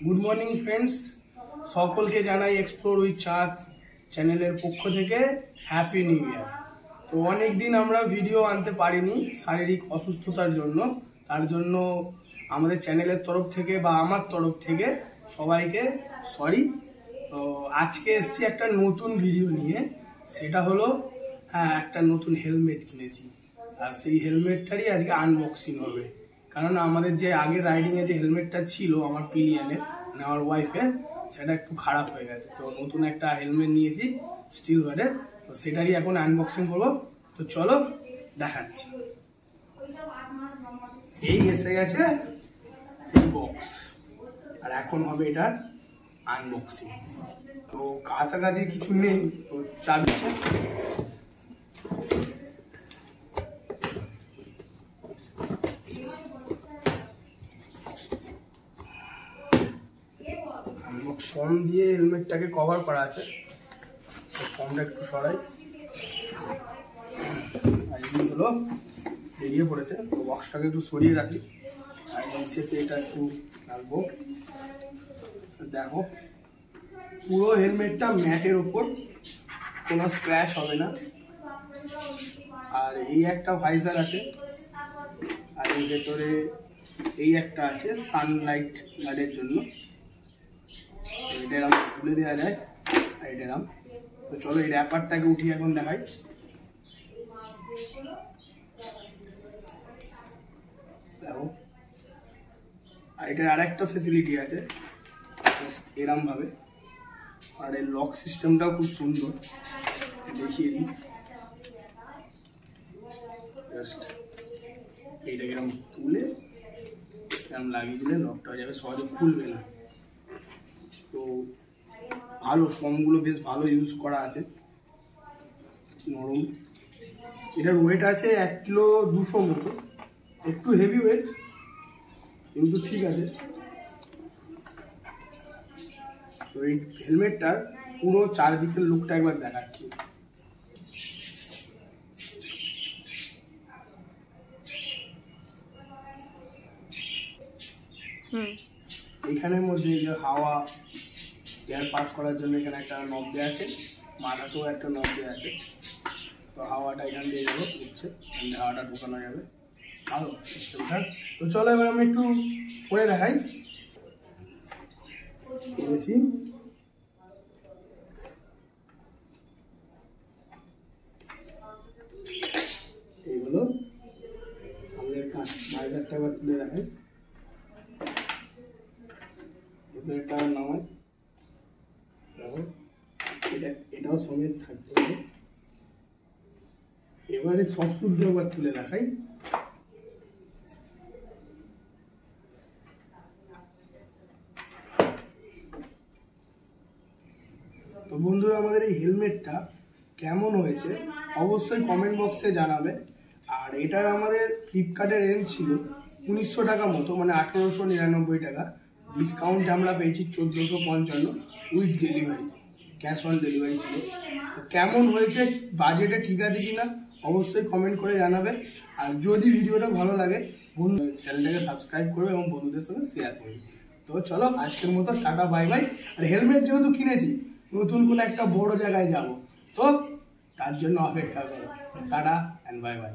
Good morning friends सकल के Janai explore with चाँद चैनलेर पक्ष थेके हैप्पी न्यू ईयर। तो अनेक दिन आमरा भिडियो आनते पारिनी शारीरिक असुस्थतार जोन्नो, तार जोन्नो आमादेर चैनेलेर तरफ थेके बा आमार तरफ थेके सबाइके सरि। तो आजके एसेछि एकटा नतुन भिडियो निये, सेटा हलो একটা নতুন হেলমেট কিনেছি আর সেই হেলমেটটারই আজকে আনবক্সিং হবে। কারণ আমাদের যে আগে রাইডিং এ যে হেলমেটটা ছিল আমার পিলিয়নের মানে আমার ওয়াইফের, সেটা একটু খারাপ হয়ে গেছে। তো নতুন একটা হেলমেট নিয়েছি স্টিলওয়ারের, তো সেটারই এখন আনবক্সিং করব। তো চলো দেখাচ্ছি। এই এসে গেছে সেই বক্স আর এখন হবে এটার আনবক্সিং। তো কাছাকাছি কিছু নেই, তো চাবি ফোম দিয়ে হেলমেটটাকে কভার করা আছে। ফোমটা একটু সরাই, আর এইগুলো বেরিয়ে পড়েছে। তো বক্সটাকে একটু সরিয়ে রাখি আর নিচেতে এটা একটু রাখবো। দেখো পুরো হেলমেটটা ম্যাটের ওপর, কোনো স্ক্র্যাচ হবে না। আর এই একটা ভাইজার আছে, আর এর ভেতরে এই একটা আছে সানলাইট গার্ডের জন্য। এটা এরকম খুলে দেওয়া যায় আর এটা এরকম। তো চলো এই র্যাপারটাকে উঠিয়ে এখন দেখাই। দেখো আর এটার আরেকটা ফেসিলিটি আছে এরকম ভাবে, আর এর লক সিস্টেমটাও খুব সুন্দর, দেখিয়ে দিই। জাস্ট এইটাকে এরকম তুলে এরকম লাগিয়ে দিলে লকটা হয়ে যাবে, সহজে খুলবে না। তো ভালো, ফোমগুলো বেশ ভালো ইউজ করা আছে, নরম। এটার ওয়েট আছে 1 কিলো 200 মতো, একটু হেভি ওয়েট কিন্তু ঠিক আছে। তো এই হেলমেটটার পুরো চারদিকের লুকটা একবার দেখাচ্ছি। এখানের মধ্যে যে হাওয়া এয়ার পাস করার জন্য এখানে একটা নব দেওয়া আছে, মাথাতেও একটা নব দেওয়া আছে। তো হাওয়াটা এখান দিয়ে যাবো, উঠছে, হাওয়াটা ঢোকানো যাবে, ভালো সিস্টেমটা। তো চলো এবার আমি একটু পরে দেখাই। করেছি এইগুলো সামনের কাজ মাইজারটা এবার তুলে দেখাই। এটা নামাই, দেখো এটাও সমেত থাকতে হবে। এবারে সব শুদ্ধ একবার তুলে দেখাই। তো বন্ধুরা, আমাদের এই হেলমেটটা কেমন হয়েছে অবশ্যই কমেন্ট বক্সে জানাবে। আর এটার আমাদের ফ্লিপকার্টের রেঞ্জ ছিল 1900 টাকা মতো, মানে 1899 টাকা। ডিসকাউন্ট আমরা পেয়েছি 1455 with delivery, cash on delivery ছিল। কেমন হয়েছে, বাজেটে ঠিক আছে কিনা অবশ্যই কমেন্ট করে জানাবে। আর যদি ভিডিওটা ভালো লাগে বন্ধু চ্যানেলটাকে সাবস্ক্রাইব করবে এবং বন্ধুদের সঙ্গে শেয়ার করবে। তো চলো আজকের মতো টাটা বাই বাই। আর হেলমেট যেহেতু কিনেছি, নতুন কোনো একটা বড় জায়গায় যাব, তো তার জন্য অপেক্ষা করো। Tata and bye bye.